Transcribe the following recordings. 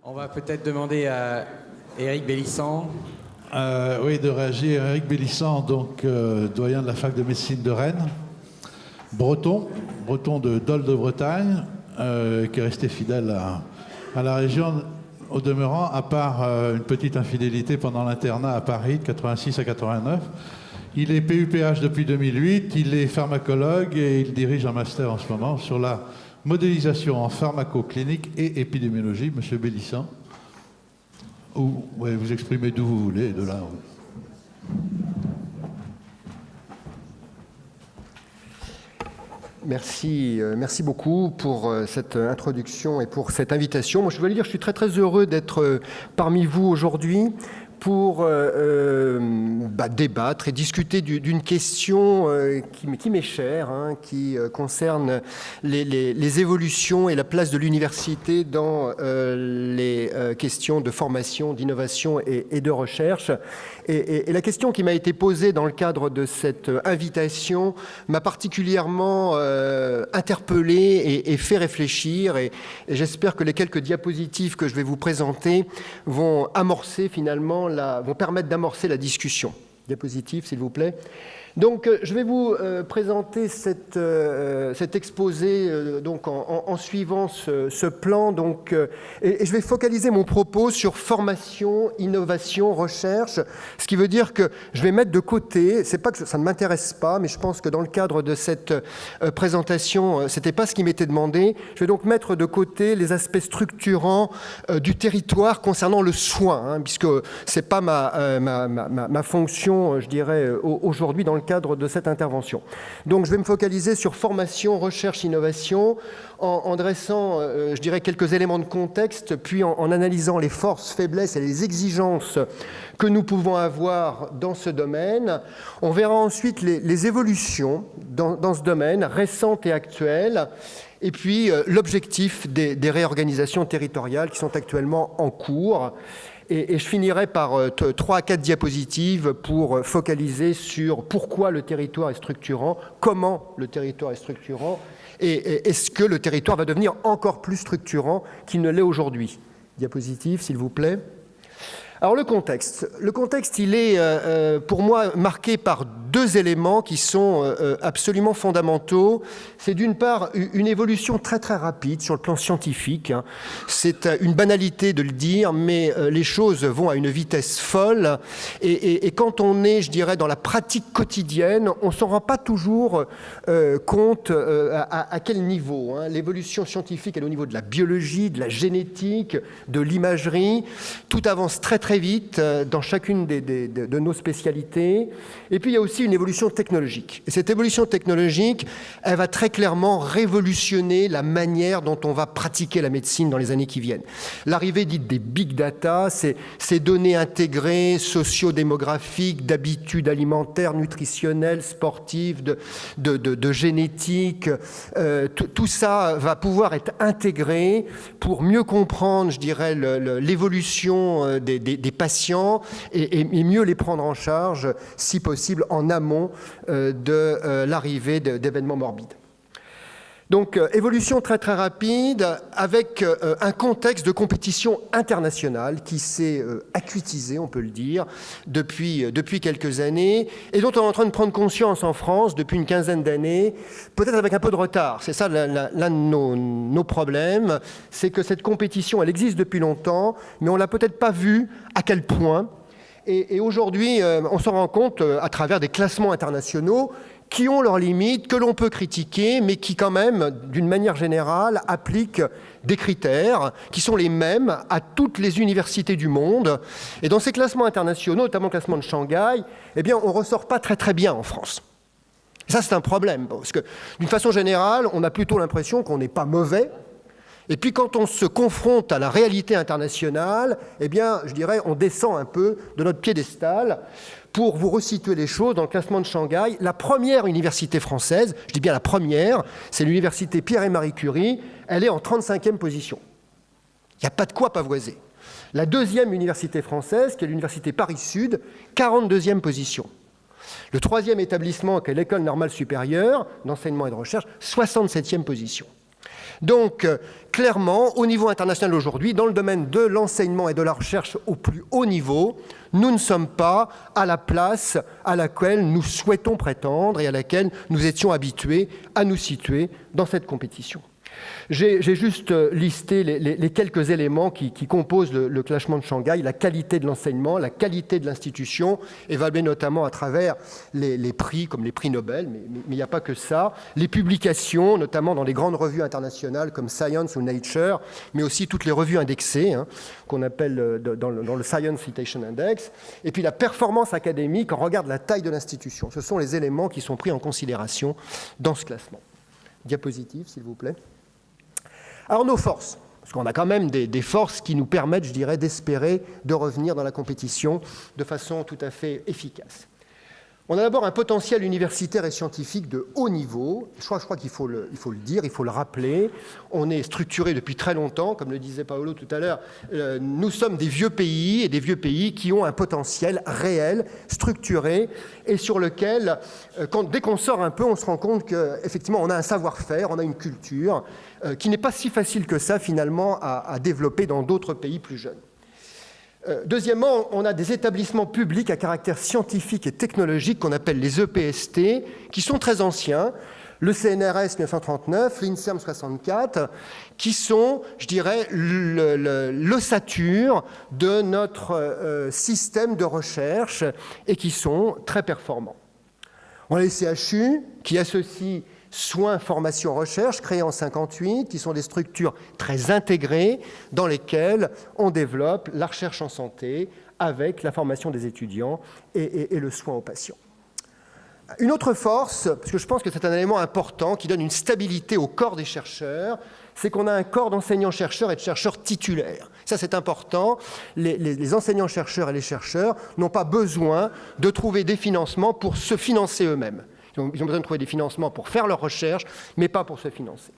On va peut-être demander à Éric Bélissand. Oui, de réagir. Éric Bélissand, donc doyen de la fac de médecine de Rennes, breton de Dol de Bretagne, qui est resté fidèle à la région au demeurant, à part une petite infidélité pendant l'internat à Paris de 86 à 89. Il est PUPH depuis 2008, il est pharmacologue et il dirige un master en ce moment sur la modélisation en pharmacoclinique et épidémiologie. Monsieur Bélissand, vous exprimez d'où vous voulez, de là. Merci beaucoup pour cette introduction et pour cette invitation. Moi, je veux dire, je suis très très heureux d'être parmi vous aujourd'hui pour débattre et discuter d'une question qui m'est chère, qui concerne les évolutions et la place de l'université dans les questions de formation, d'innovation et de recherche. Et la question qui m'a été posée dans le cadre de cette invitation m'a particulièrement interpellé et fait réfléchir. Et j'espère que les quelques diapositives que je vais vous présenter vont permettre d'amorcer la discussion. Diapositive, s'il vous plaît. Donc, je vais vous présenter cet exposé donc en suivant ce plan. Donc, et je vais focaliser mon propos sur formation, innovation, recherche, ce qui veut dire que je vais mettre de côté, c'est pas que ça ne m'intéresse pas, mais je pense que dans le cadre de cette présentation, c'était pas ce qui m'était demandé. Je vais donc mettre de côté les aspects structurants du territoire concernant le soin, puisque c'est pas ma fonction, je dirais, aujourd'hui dans le cadre de cette intervention. Donc, je vais me focaliser sur formation, recherche, innovation, en dressant, je dirais, quelques éléments de contexte, puis en analysant les forces, faiblesses et les exigences que nous pouvons avoir dans ce domaine. On verra ensuite les évolutions dans ce domaine, récentes et actuelles, et puis l'objectif des réorganisations territoriales qui sont actuellement en cours. Et je finirai par 3 à 4 diapositives pour focaliser sur pourquoi le territoire est structurant, comment le territoire est structurant, et est-ce que le territoire va devenir encore plus structurant qu'il ne l'est aujourd'hui. Diapositive, s'il vous plaît. Alors le contexte, il est pour moi marqué par 2 éléments qui sont absolument fondamentaux. C'est d'une part une évolution très très rapide sur le plan scientifique. C'est une banalité de le dire, mais les choses vont à une vitesse folle. Et quand on est, je dirais, dans la pratique quotidienne, on ne s'en rend pas toujours compte à quel niveau. L'évolution scientifique, elle est au niveau de la biologie, de la génétique, de l'imagerie. Tout avance très très vite dans chacune de nos spécialités. Et puis, il y a aussi une évolution technologique. Et cette évolution technologique, elle va très clairement révolutionner la manière dont on va pratiquer la médecine dans les années qui viennent. L'arrivée dite des big data, ces données intégrées, socio-démographiques, d'habitudes alimentaires, nutritionnelles, sportives, de génétique, tout ça va pouvoir être intégré pour mieux comprendre, je dirais, l'évolution des patients et mieux les prendre en charge, si possible, en amont de l'arrivée d'événements morbides. Donc, évolution très très rapide avec un contexte de compétition internationale qui s'est acutisé, on peut le dire, depuis quelques années et dont on est en train de prendre conscience en France depuis une quinzaine d'années, peut-être avec un peu de retard. C'est ça l'un de nos problèmes, c'est que cette compétition, elle existe depuis longtemps, mais on ne l'a peut-être pas vue à quel point. Et aujourd'hui, on s'en rend compte à travers des classements internationaux qui ont leurs limites, que l'on peut critiquer, mais qui quand même, d'une manière générale, appliquent des critères qui sont les mêmes à toutes les universités du monde. Et dans ces classements internationaux, notamment le classement de Shanghai, eh bien, on ne ressort pas très très bien en France. Et ça, c'est un problème, parce que d'une façon générale, on a plutôt l'impression qu'on n'est pas mauvais. Et puis quand on se confronte à la réalité internationale, eh bien, je dirais, on descend un peu de notre piédestal. Pour vous resituer les choses, dans le classement de Shanghai, la première université française, je dis bien la première, c'est l'université Pierre et Marie Curie, elle est en 35e position. Il n'y a pas de quoi pavoiser. La deuxième université française, qui est l'université Paris-Sud, 42e position. Le troisième établissement, qui est l'École normale supérieure d'enseignement et de recherche, 67e position. Donc, clairement, au niveau international aujourd'hui, dans le domaine de l'enseignement et de la recherche au plus haut niveau, nous ne sommes pas à la place à laquelle nous souhaitons prétendre et à laquelle nous étions habitués à nous situer dans cette compétition. J'ai juste listé les quelques éléments qui composent le classement de Shanghai, la qualité de l'enseignement, la qualité de l'institution, évaluée notamment à travers les prix, comme les prix Nobel, mais il n'y a pas que ça, les publications, notamment dans les grandes revues internationales comme Science ou Nature, mais aussi toutes les revues indexées, qu'on appelle dans le Science Citation Index, et puis la performance académique, on regarde la taille de l'institution. Ce sont les éléments qui sont pris en considération dans ce classement. Diapositive, s'il vous plaît. Alors nos forces, parce qu'on a quand même des forces qui nous permettent, je dirais, d'espérer de revenir dans la compétition de façon tout à fait efficace. On a d'abord un potentiel universitaire et scientifique de haut niveau. Je crois qu'il faut le dire, il faut le rappeler. On est structuré depuis très longtemps, comme le disait Paolo tout à l'heure. Nous sommes des vieux pays, et des vieux pays qui ont un potentiel réel, structuré, et sur lequel, dès qu'on sort un peu, on se rend compte qu'effectivement, on a un savoir-faire, on a une culture, qui n'est pas si facile que ça, finalement, à développer dans d'autres pays plus jeunes. Deuxièmement, on a des établissements publics à caractère scientifique et technologique qu'on appelle les EPST, qui sont très anciens, le CNRS 1939, l'INSERM 64, qui sont, je dirais, l'ossature de notre système de recherche et qui sont très performants. On a les CHU, qui associent soins, formation, recherche, créés en 1958, qui sont des structures très intégrées dans lesquelles on développe la recherche en santé avec la formation des étudiants et le soin aux patients. Une autre force, parce que je pense que c'est un élément important qui donne une stabilité au corps des chercheurs, c'est qu'on a un corps d'enseignants-chercheurs et de chercheurs titulaires. Ça, c'est important. Les enseignants-chercheurs et les chercheurs n'ont pas besoin de trouver des financements pour se financer eux-mêmes. Ils ont besoin de trouver des financements pour faire leurs recherches, mais pas pour se financer.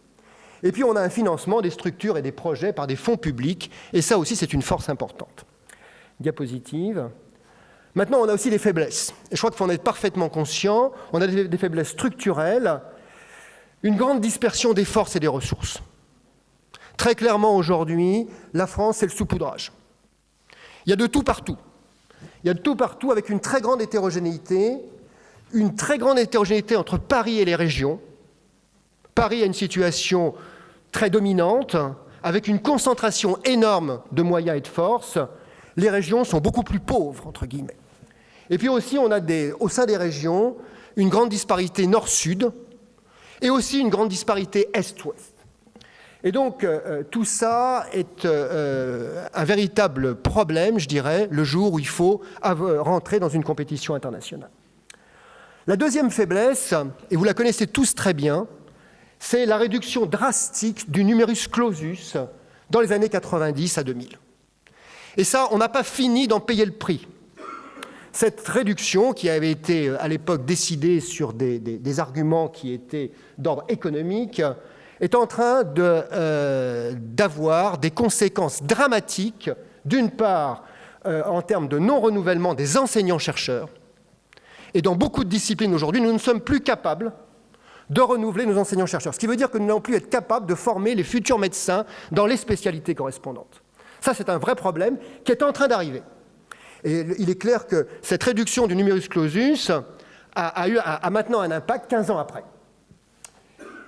Et puis, on a un financement des structures et des projets par des fonds publics, et ça aussi, c'est une force importante. Diapositive. Maintenant, on a aussi des faiblesses. Et je crois qu'il faut en être parfaitement conscient. On a des faiblesses structurelles, une grande dispersion des forces et des ressources. Très clairement, aujourd'hui, la France, c'est le saupoudrage. Il y a de tout partout. Il y a de tout partout avec une très grande hétérogénéité entre Paris et les régions. Paris a une situation très dominante, avec une concentration énorme de moyens et de forces. Les régions sont beaucoup plus pauvres, entre guillemets. Et puis aussi, on a au sein des régions une grande disparité nord-sud et aussi une grande disparité est-ouest. Et donc, tout ça est un véritable problème, je dirais, le jour où il faut rentrer dans une compétition internationale. La deuxième faiblesse, et vous la connaissez tous très bien, c'est la réduction drastique du numerus clausus dans les années 90 à 2000. Et ça, on n'a pas fini d'en payer le prix. Cette réduction, qui avait été à l'époque décidée sur des arguments qui étaient d'ordre économique, est en train d'avoir des conséquences dramatiques, d'une part en termes de non-renouvellement des enseignants-chercheurs. Et dans beaucoup de disciplines aujourd'hui, nous ne sommes plus capables de renouveler nos enseignants-chercheurs. Ce qui veut dire que nous n'allons plus être capables de former les futurs médecins dans les spécialités correspondantes. Ça, c'est un vrai problème qui est en train d'arriver. Et il est clair que cette réduction du numerus clausus a maintenant un impact 15 ans après.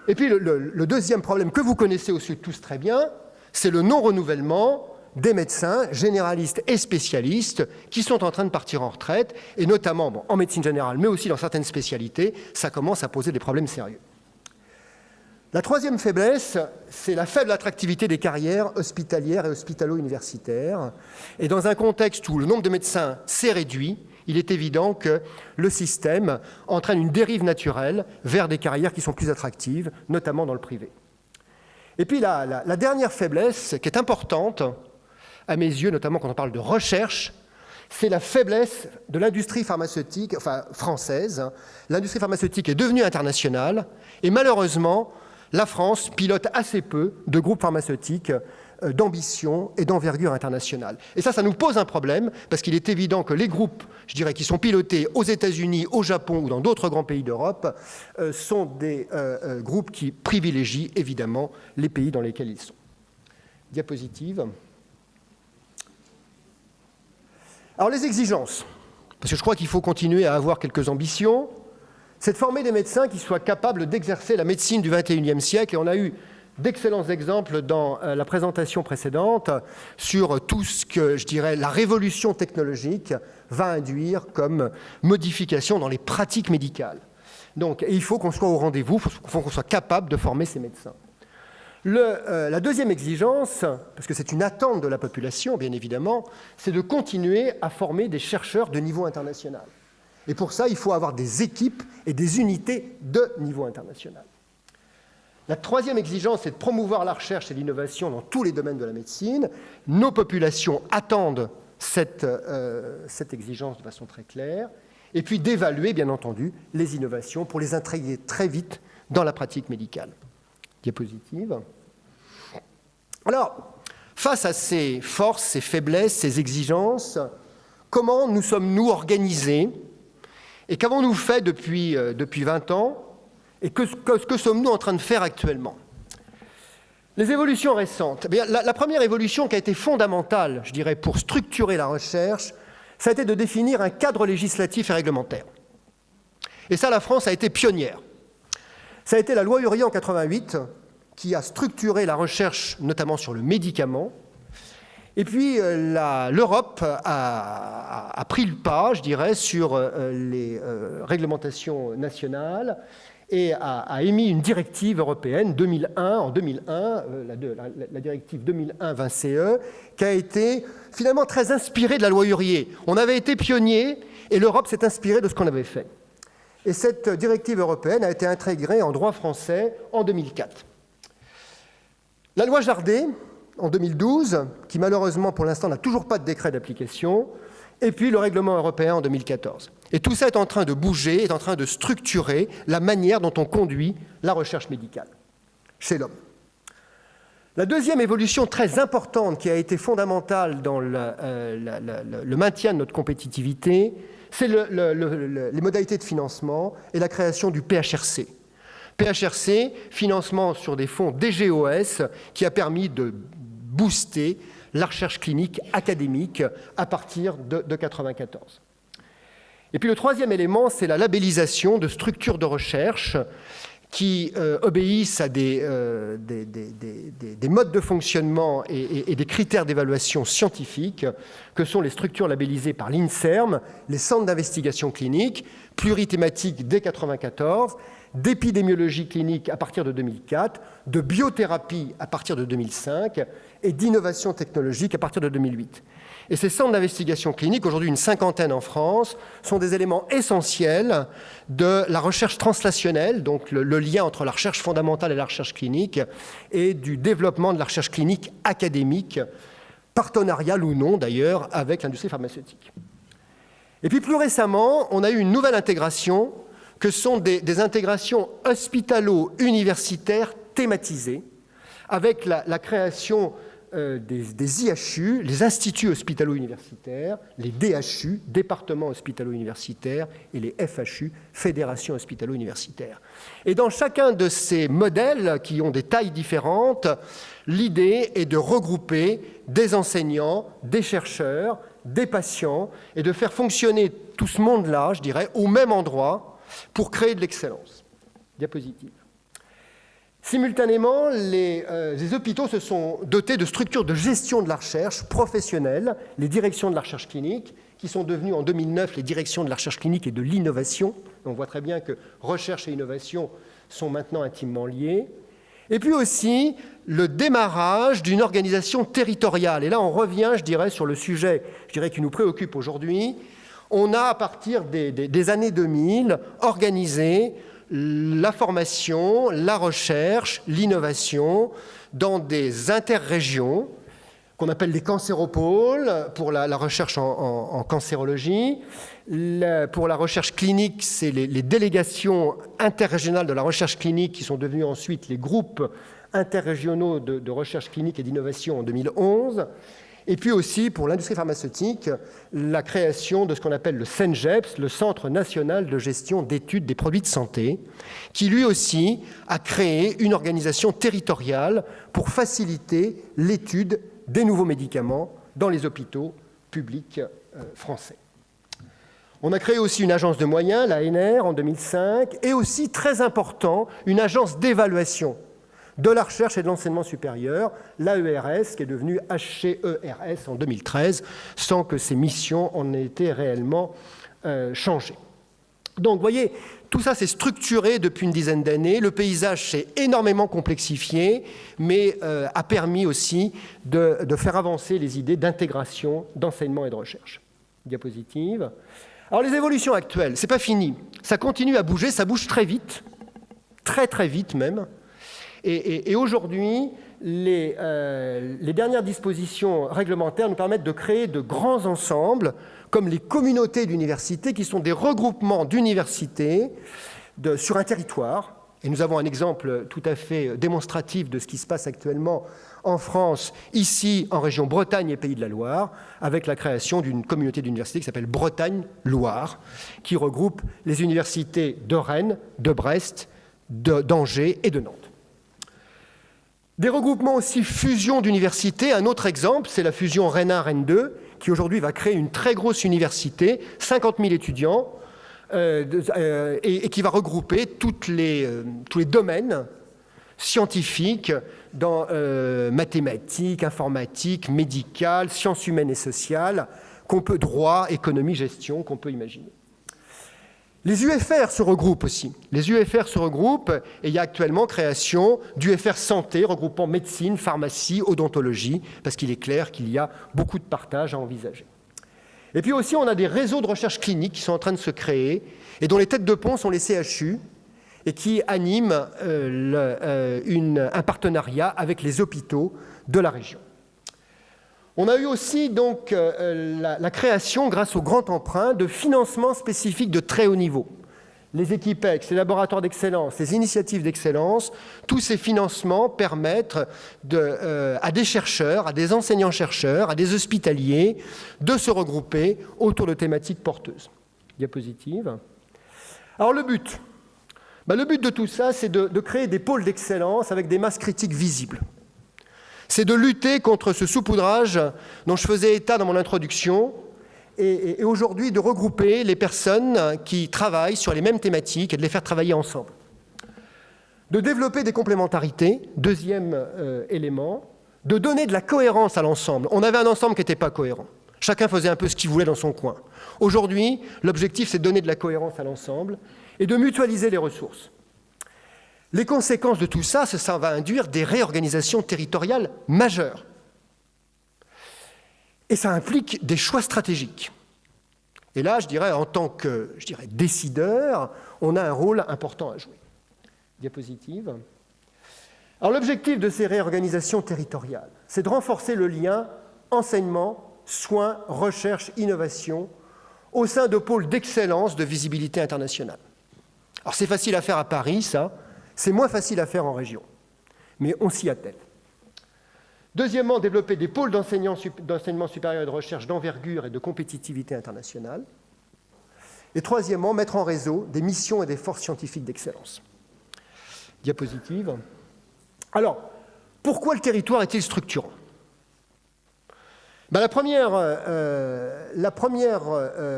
Et puis le deuxième problème que vous connaissez aussi tous très bien, c'est le non-renouvellement des médecins généralistes et spécialistes qui sont en train de partir en retraite, et notamment en médecine générale, mais aussi dans certaines spécialités, ça commence à poser des problèmes sérieux. La troisième faiblesse, c'est la faible attractivité des carrières hospitalières et hospitalo-universitaires. Et dans un contexte où le nombre de médecins s'est réduit, il est évident que le système entraîne une dérive naturelle vers des carrières qui sont plus attractives, notamment dans le privé. Et puis la dernière faiblesse, qui est importante, à mes yeux, notamment quand on parle de recherche, c'est la faiblesse de l'industrie pharmaceutique, française. L'industrie pharmaceutique est devenue internationale, et malheureusement, la France pilote assez peu de groupes pharmaceutiques d'ambition et d'envergure internationale. Et ça nous pose un problème, parce qu'il est évident que les groupes, je dirais, qui sont pilotés aux États-Unis, au Japon ou dans d'autres grands pays d'Europe, sont des groupes qui privilégient évidemment les pays dans lesquels ils sont. Diapositive. Alors les exigences, parce que je crois qu'il faut continuer à avoir quelques ambitions, c'est de former des médecins qui soient capables d'exercer la médecine du XXIe siècle, et on a eu d'excellents exemples dans la présentation précédente sur tout ce que, je dirais, la révolution technologique va induire comme modification dans les pratiques médicales. Donc, il faut qu'on soit au rendez-vous, il faut qu'on soit capable de former ces médecins. La deuxième exigence, parce que c'est une attente de la population, bien évidemment, c'est de continuer à former des chercheurs de niveau international. Et pour ça, il faut avoir des équipes et des unités de niveau international. La troisième exigence, c'est de promouvoir la recherche et l'innovation dans tous les domaines de la médecine. Nos populations attendent cette exigence de façon très claire. Et puis d'évaluer, bien entendu, les innovations pour les intégrer très vite dans la pratique médicale. Diapositive. Alors, face à ces forces, ces faiblesses, ces exigences, comment nous sommes-nous organisés et qu'avons-nous fait depuis 20 ans et que sommes-nous en train de faire actuellement? Les évolutions récentes. Eh bien, la première évolution qui a été fondamentale, je dirais, pour structurer la recherche, ça a été de définir un cadre législatif et réglementaire. Et ça, la France a été pionnière. Ça a été la loi Huriet en 88 qui a structuré la recherche, notamment sur le médicament. Et puis, l'Europe a pris le pas, je dirais, sur les réglementations nationales et a émis une directive européenne en 2001, la directive 2001-20-CE, qui a été finalement très inspirée de la loi Huriet. On avait été pionniers et l'Europe s'est inspirée de ce qu'on avait fait. Et cette directive européenne a été intégrée en droit français en 2004. La loi Jardé, en 2012, qui malheureusement pour l'instant n'a toujours pas de décret d'application, et puis le règlement européen en 2014. Et tout ça est en train de bouger, est en train de structurer la manière dont on conduit la recherche médicale chez l'homme. La deuxième évolution très importante qui a été fondamentale dans le maintien de notre compétitivité, c'est les modalités de financement et la création du PHRC. PHRC, financement sur des fonds DGOS, qui a permis de booster la recherche clinique académique à partir de 1994. Et puis le troisième élément, c'est la labellisation de structures de recherche qui obéissent à des modes de fonctionnement et des critères d'évaluation scientifique, que sont les structures labellisées par l'INSERM, les centres d'investigation clinique, plurithématiques dès 1994, d'épidémiologie clinique à partir de 2004, de biothérapie à partir de 2005 et d'innovation technologique à partir de 2008. Et ces centres d'investigation clinique, aujourd'hui une cinquantaine en France, sont des éléments essentiels de la recherche translationnelle, donc le lien entre la recherche fondamentale et la recherche clinique, et du développement de la recherche clinique académique, partenariale ou non d'ailleurs, avec l'industrie pharmaceutique. Et puis plus récemment, on a eu une nouvelle intégration, que sont des intégrations hospitalo-universitaires thématisées, avec la création des IHU, les instituts hospitalo-universitaires, les DHU, départements hospitalo-universitaires, et les FHU, fédérations hospitalo-universitaires. Et dans chacun de ces modèles, qui ont des tailles différentes, l'idée est de regrouper des enseignants, des chercheurs, des patients, et de faire fonctionner tout ce monde-là, je dirais, au même endroit, pour créer de l'excellence. Diapositive. Simultanément, les hôpitaux se sont dotés de structures de gestion de la recherche professionnelles, les directions de la recherche clinique, qui sont devenues en 2009 les directions de la recherche clinique et de l'innovation. On voit très bien que recherche et innovation sont maintenant intimement liées. Et puis aussi le démarrage d'une organisation territoriale. Et là, on revient, je dirais, sur le sujet qui nous préoccupe aujourd'hui. On a, à partir des années 2000, organisé la formation, la recherche, l'innovation dans des interrégions qu'on appelle les cancéropôles pour la recherche en cancérologie. Pour la recherche clinique, c'est les délégations interrégionales de la recherche clinique qui sont devenues ensuite les groupes interrégionaux de recherche clinique et d'innovation en 2011. Et puis aussi, pour l'industrie pharmaceutique, la création de ce qu'on appelle le CNGEPS, le Centre national de gestion d'études des produits de santé, qui lui aussi a créé une organisation territoriale pour faciliter l'étude des nouveaux médicaments dans les hôpitaux publics français. On a créé aussi une agence de moyens, l'ANR, en 2005, et aussi, très important, une agence d'évaluation de la recherche et de l'enseignement supérieur, l'AERS, qui est devenue HCERS en 2013, sans que ses missions en aient été réellement changées. Donc, vous voyez, tout ça s'est structuré depuis une dizaine d'années. Le paysage s'est énormément complexifié, mais a permis aussi de faire avancer les idées d'intégration, d'enseignement et de recherche. Diapositive. Alors, les évolutions actuelles, ce n'est pas fini. Ça continue à bouger, ça bouge très vite, très très vite même. Et aujourd'hui, les dernières dispositions réglementaires nous permettent de créer de grands ensembles, comme les communautés d'universités, qui sont des regroupements d'universités sur un territoire. Et nous avons un exemple tout à fait démonstratif de ce qui se passe actuellement en France, ici en région Bretagne et Pays de la Loire, avec la création d'une communauté d'universités qui s'appelle Bretagne-Loire, qui regroupe les universités de Rennes, de Brest, d'Angers et de Nantes. Des regroupements aussi, fusion d'universités. Un autre exemple, c'est la fusion Rennes 1, Rennes 2, qui aujourd'hui va créer une très grosse université, 50 000 étudiants, et qui va regrouper tous les domaines scientifiques dans mathématiques, informatique, médicale, sciences humaines et sociales, droit, économie, gestion, qu'on peut imaginer. Les UFR se regroupent aussi. Les UFR se regroupent et il y a actuellement création d'UFR santé, regroupant médecine, pharmacie, odontologie, parce qu'il est clair qu'il y a beaucoup de partage à envisager. Et puis aussi, on a des réseaux de recherche clinique qui sont en train de se créer et dont les têtes de pont sont les CHU et qui animent un partenariat avec les hôpitaux de la région. On a eu aussi donc la création, grâce au grand emprunt, de financements spécifiques de très haut niveau. Les équipex, les laboratoires d'excellence, les initiatives d'excellence, tous ces financements permettent à des chercheurs, à des enseignants-chercheurs, à des hospitaliers de se regrouper autour de thématiques porteuses. Diapositive. Alors le but de tout ça, c'est de créer des pôles d'excellence avec des masses critiques visibles. C'est de lutter contre ce saupoudrage dont je faisais état dans mon introduction et aujourd'hui de regrouper les personnes qui travaillent sur les mêmes thématiques et de les faire travailler ensemble. De développer des complémentarités, deuxième élément, de donner de la cohérence à l'ensemble. On avait un ensemble qui n'était pas cohérent. Chacun faisait un peu ce qu'il voulait dans son coin. Aujourd'hui, l'objectif, c'est de donner de la cohérence à l'ensemble et de mutualiser les ressources. Les conséquences de tout ça, ça va induire des réorganisations territoriales majeures. Et ça implique des choix stratégiques. Et là, je dirais, en tant que décideur, on a un rôle important à jouer. Diapositive. Alors l'objectif de ces réorganisations territoriales, c'est de renforcer le lien enseignement, soins, recherche, innovation au sein de pôles d'excellence de visibilité internationale. Alors c'est facile à faire à Paris, ça. C'est moins facile à faire en région, mais on s'y attelle. Deuxièmement, développer des pôles d'enseignement supérieur et de recherche d'envergure et de compétitivité internationale. Et troisièmement, mettre en réseau des missions et des forces scientifiques d'excellence. Diapositive. Alors, pourquoi le territoire est-il structurant ? La première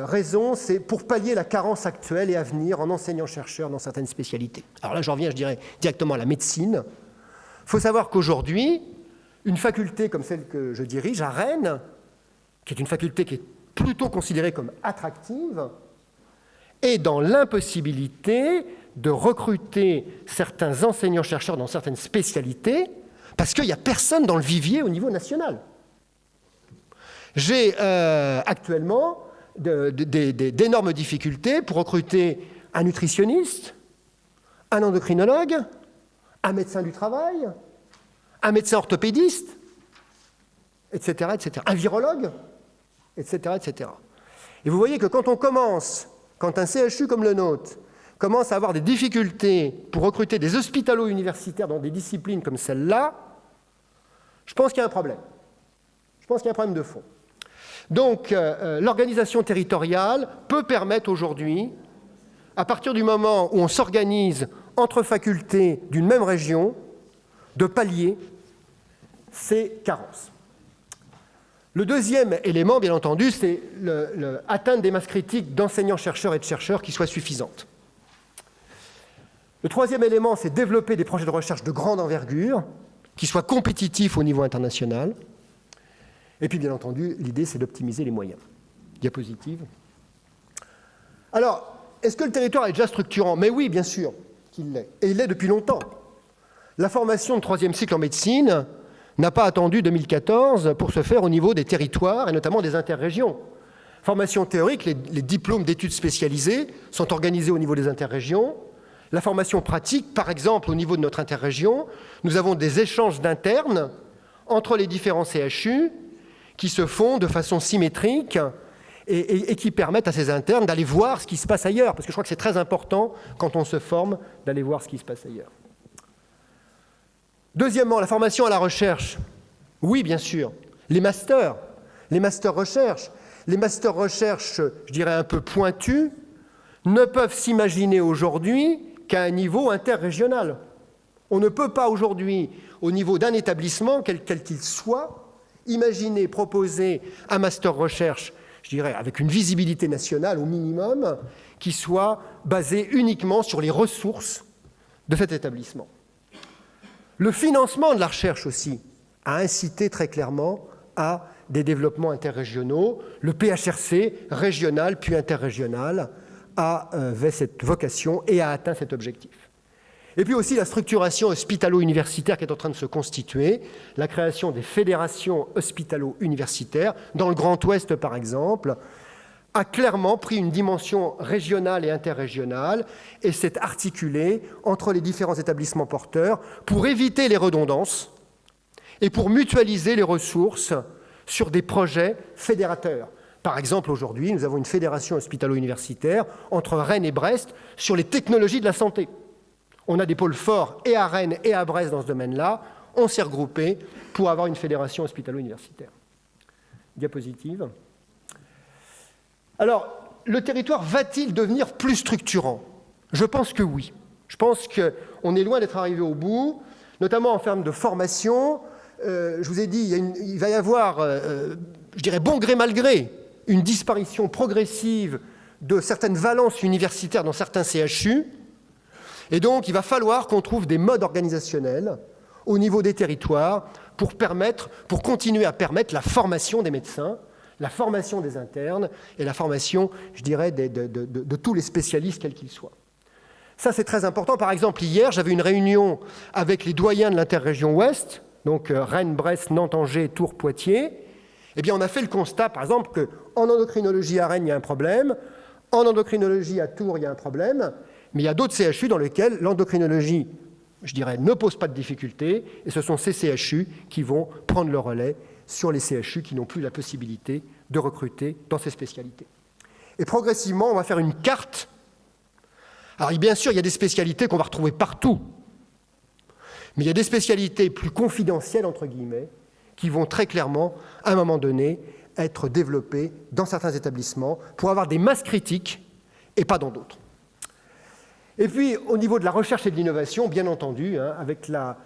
raison, c'est pour pallier la carence actuelle et à venir en enseignants-chercheurs dans certaines spécialités. Alors là, j'en reviens, je dirais, directement à la médecine. Il faut savoir qu'aujourd'hui, une faculté comme celle que je dirige à Rennes, qui est une faculté qui est plutôt considérée comme attractive, est dans l'impossibilité de recruter certains enseignants-chercheurs dans certaines spécialités parce qu'il n'y a personne dans le vivier au niveau national. J'ai actuellement d'énormes difficultés pour recruter un nutritionniste, un endocrinologue, un médecin du travail, un médecin orthopédiste, etc., etc., un virologue, etc., etc. Et vous voyez que quand un CHU comme le nôtre commencent à avoir des difficultés pour recruter des hospitalo-universitaires dans des disciplines comme celle-là, je pense qu'il y a un problème. Je pense qu'il y a un problème de fond. Donc, l'organisation territoriale peut permettre aujourd'hui, à partir du moment où on s'organise entre facultés d'une même région, de pallier ces carences. Le deuxième élément, bien entendu, c'est atteindre des masses critiques d'enseignants-chercheurs et de chercheurs qui soient suffisantes. Le troisième élément, c'est développer des projets de recherche de grande envergure, qui soient compétitifs au niveau international. Et puis, bien entendu, l'idée, c'est d'optimiser les moyens. Diapositive. Alors, est-ce que le territoire est déjà structurant? Mais oui, bien sûr qu'il l'est. Et il l'est depuis longtemps. La formation de troisième cycle en médecine n'a pas attendu 2014 pour se faire au niveau des territoires et notamment des interrégions. Formation théorique, les diplômes d'études spécialisées sont organisés au niveau des interrégions. La formation pratique, par exemple, au niveau de notre interrégion, nous avons des échanges d'internes entre les différents CHU qui se font de façon symétrique et qui permettent à ces internes d'aller voir ce qui se passe ailleurs. Parce que je crois que c'est très important, quand on se forme, d'aller voir ce qui se passe ailleurs. Deuxièmement, la formation à la recherche. Oui, bien sûr. Les masters recherche. Les masters recherche, je dirais un peu pointus, ne peuvent s'imaginer aujourd'hui qu'à un niveau interrégional. On ne peut pas aujourd'hui, au niveau d'un établissement, quel qu'il soit, imaginer, proposer un master recherche, je dirais, avec une visibilité nationale au minimum, qui soit basé uniquement sur les ressources de cet établissement. Le financement de la recherche aussi a incité très clairement à des développements interrégionaux. Le PHRC, régional puis interrégional, avait cette vocation et a atteint cet objectif. Et puis aussi la structuration hospitalo-universitaire qui est en train de se constituer, la création des fédérations hospitalo-universitaires, dans le Grand Ouest par exemple, a clairement pris une dimension régionale et interrégionale et s'est articulée entre les différents établissements porteurs pour éviter les redondances et pour mutualiser les ressources sur des projets fédérateurs. Par exemple, aujourd'hui, nous avons une fédération hospitalo-universitaire entre Rennes et Brest sur les technologies de la santé. On a des pôles forts et à Rennes et à Brest dans ce domaine-là. On s'est regroupés pour avoir une fédération hospitalo-universitaire. Diapositive. Alors, le territoire va-t-il devenir plus structurant? Je pense que oui. Je pense qu'on est loin d'être arrivé au bout, notamment en termes de formation. Je vous ai dit, il va y avoir, je dirais bon gré mal gré, une disparition progressive de certaines valences universitaires dans certains CHU. Et donc, il va falloir qu'on trouve des modes organisationnels au niveau des territoires pour continuer à permettre la formation des médecins, la formation des internes et la formation, je dirais, de tous les spécialistes, quels qu'ils soient. Ça, c'est très important. Par exemple, hier, j'avais une réunion avec les doyens de l'interrégion Ouest, donc Rennes, Brest, Nantes, Angers, Tours, Poitiers. Eh bien, on a fait le constat, par exemple, qu'en endocrinologie à Rennes, il y a un problème, en endocrinologie à Tours, il y a un problème, mais il y a d'autres CHU dans lesquels l'endocrinologie, je dirais, ne pose pas de difficultés, et ce sont ces CHU qui vont prendre le relais sur les CHU qui n'ont plus la possibilité de recruter dans ces spécialités. Et progressivement, on va faire une carte. Alors, bien sûr, il y a des spécialités qu'on va retrouver partout, mais il y a des spécialités plus confidentielles, entre guillemets, qui vont très clairement, à un moment donné, être développées dans certains établissements pour avoir des masses critiques et pas dans d'autres. Et puis, au niveau de la recherche et de l'innovation, bien entendu, avec la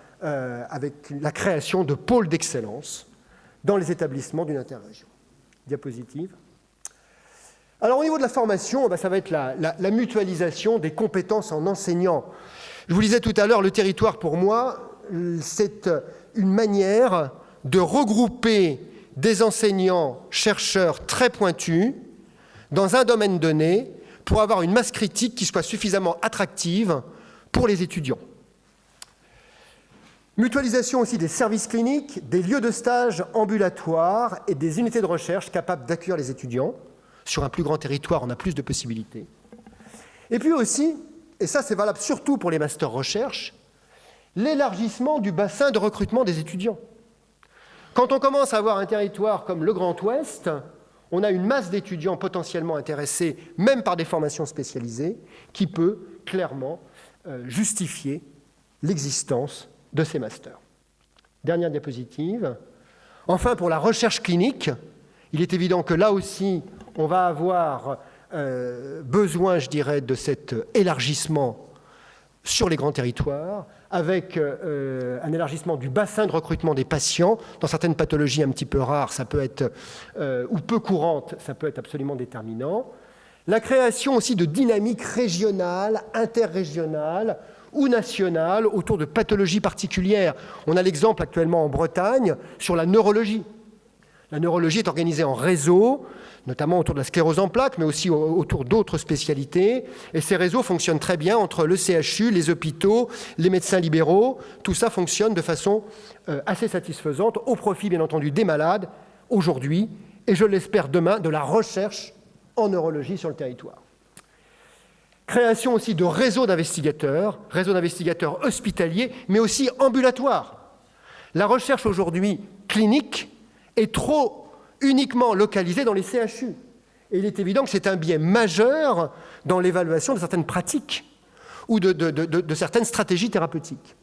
création de pôles d'excellence dans les établissements d'une interrégion. Diapositive. Alors, au niveau de la formation, ça va être la mutualisation des compétences en enseignant. Je vous disais tout à l'heure, le territoire, pour moi, c'est une manière de regrouper des enseignants, chercheurs très pointus dans un domaine donné pour avoir une masse critique qui soit suffisamment attractive pour les étudiants. Mutualisation aussi des services cliniques, des lieux de stage ambulatoires et des unités de recherche capables d'accueillir les étudiants. Sur un plus grand territoire, on a plus de possibilités. Et puis aussi, et ça c'est valable surtout pour les masters recherche, l'élargissement du bassin de recrutement des étudiants. Quand on commence à avoir un territoire comme le Grand Ouest, on a une masse d'étudiants potentiellement intéressés, même par des formations spécialisées, qui peut clairement justifier l'existence de ces masters. Dernière diapositive. Enfin, pour la recherche clinique, il est évident que là aussi, on va avoir besoin, je dirais, de cet élargissement sur les grands territoires, avec un élargissement du bassin de recrutement des patients. Dans certaines pathologies un petit peu rares, ça peut être, ou peu courantes, ça peut être absolument déterminant. La création aussi de dynamiques régionales, interrégionales ou nationales autour de pathologies particulières. On a l'exemple actuellement en Bretagne sur la neurologie. La neurologie est organisée en réseau, notamment autour de la sclérose en plaques, mais aussi autour d'autres spécialités. Et ces réseaux fonctionnent très bien entre le CHU, les hôpitaux, les médecins libéraux. Tout ça fonctionne de façon assez satisfaisante, au profit, bien entendu, des malades, aujourd'hui, et je l'espère demain, de la recherche en neurologie sur le territoire. Création aussi de réseaux d'investigateurs hospitaliers, mais aussi ambulatoires. La recherche aujourd'hui clinique est trop uniquement localisée dans les CHU. Et il est évident que c'est un biais majeur dans l'évaluation de certaines pratiques ou de certaines stratégies thérapeutiques.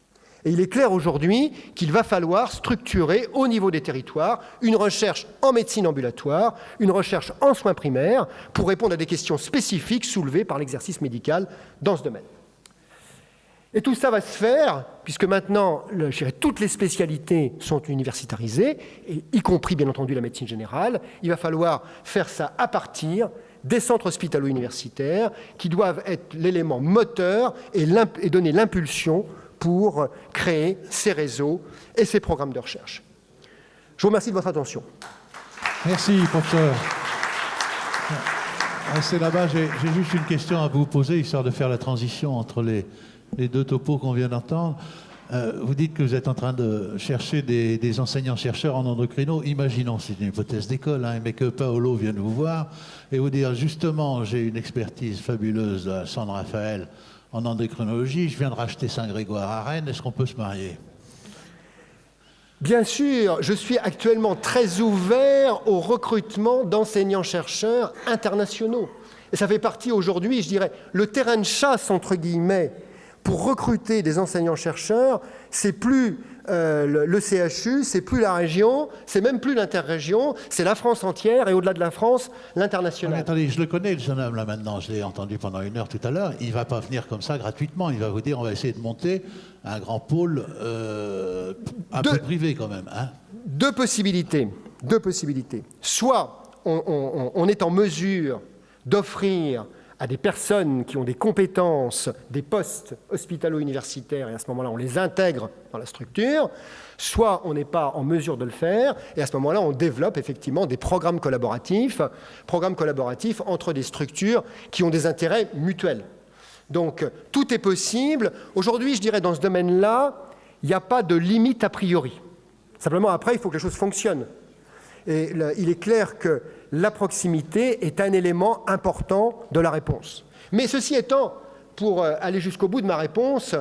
Et il est clair aujourd'hui qu'il va falloir structurer au niveau des territoires une recherche en médecine ambulatoire, une recherche en soins primaires pour répondre à des questions spécifiques soulevées par l'exercice médical dans ce domaine. Et tout ça va se faire, puisque maintenant, je dirais, toutes les spécialités sont universitarisées, y compris bien entendu la médecine générale. Il va falloir faire ça à partir des centres hospitalo-universitaires qui doivent être l'élément moteur et donner l'impulsion pour créer ces réseaux et ces programmes de recherche. Je vous remercie de votre attention. Merci, professeur. C'est là-bas, j'ai juste une question à vous poser, histoire de faire la transition entre les deux topos qu'on vient d'entendre. Vous dites que vous êtes en train de chercher des enseignants-chercheurs en endocrino. Imaginons, c'est une hypothèse d'école, mais que Paolo vienne vous voir et vous dire, justement, j'ai une expertise fabuleuse à San Raphaël en endocrinologie, je viens de racheter Saint-Grégoire à Rennes, est-ce qu'on peut se marier? Bien sûr, je suis actuellement très ouvert au recrutement d'enseignants-chercheurs internationaux. Et ça fait partie aujourd'hui, je dirais, le terrain de chasse, entre guillemets, pour recruter des enseignants-chercheurs, c'est plus le CHU, c'est plus la région, c'est même plus l'interrégion, c'est la France entière et au-delà de la France, l'international. Attendez, je le connais, le jeune homme, là, maintenant, je l'ai entendu pendant 1 heure tout à l'heure, il ne va pas venir comme ça gratuitement, il va vous dire, on va essayer de monter un grand pôle un peu privé quand même. Hein. Deux possibilités. Soit on est en mesure d'offrir à des personnes qui ont des compétences, des postes hospitalo-universitaires, et à ce moment-là, on les intègre dans la structure, soit on n'est pas en mesure de le faire, et à ce moment-là, on développe effectivement des programmes collaboratifs entre des structures qui ont des intérêts mutuels. Donc, tout est possible. Aujourd'hui, je dirais, dans ce domaine-là, il n'y a pas de limite a priori. Simplement, après, il faut que les choses fonctionnent. Et il est clair que la proximité est un élément important de la réponse. Mais ceci étant, pour aller jusqu'au bout de ma réponse,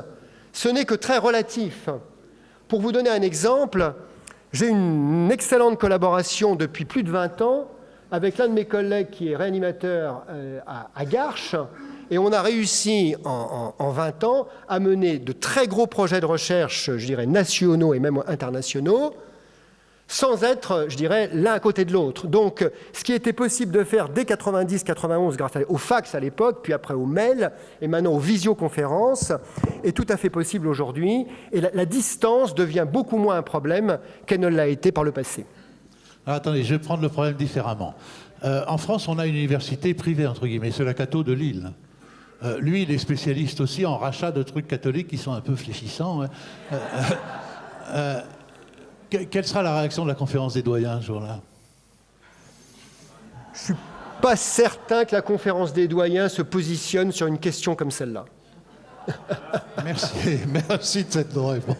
ce n'est que très relatif. Pour vous donner un exemple, j'ai une excellente collaboration depuis plus de 20 ans avec l'un de mes collègues qui est réanimateur à Garches, et on a réussi en 20 ans à mener de très gros projets de recherche, je dirais, nationaux et même internationaux, sans être, je dirais, l'un à côté de l'autre. Donc, ce qui était possible de faire dès 90-91 grâce au fax à l'époque, puis après au mail, et maintenant aux visioconférences, est tout à fait possible aujourd'hui. Et la distance devient beaucoup moins un problème qu'elle ne l'a été par le passé. Alors, attendez, je vais prendre le problème différemment. En France, on a une université privée, entre guillemets, c'est la Cato de Lille. Lui, il est spécialiste aussi en rachat de trucs catholiques qui sont un peu fléchissants. Quelle sera la réaction de la conférence des doyens ce jour-là? Je ne suis pas certain que la conférence des doyens se positionne sur une question comme celle-là. Merci de cette réponse.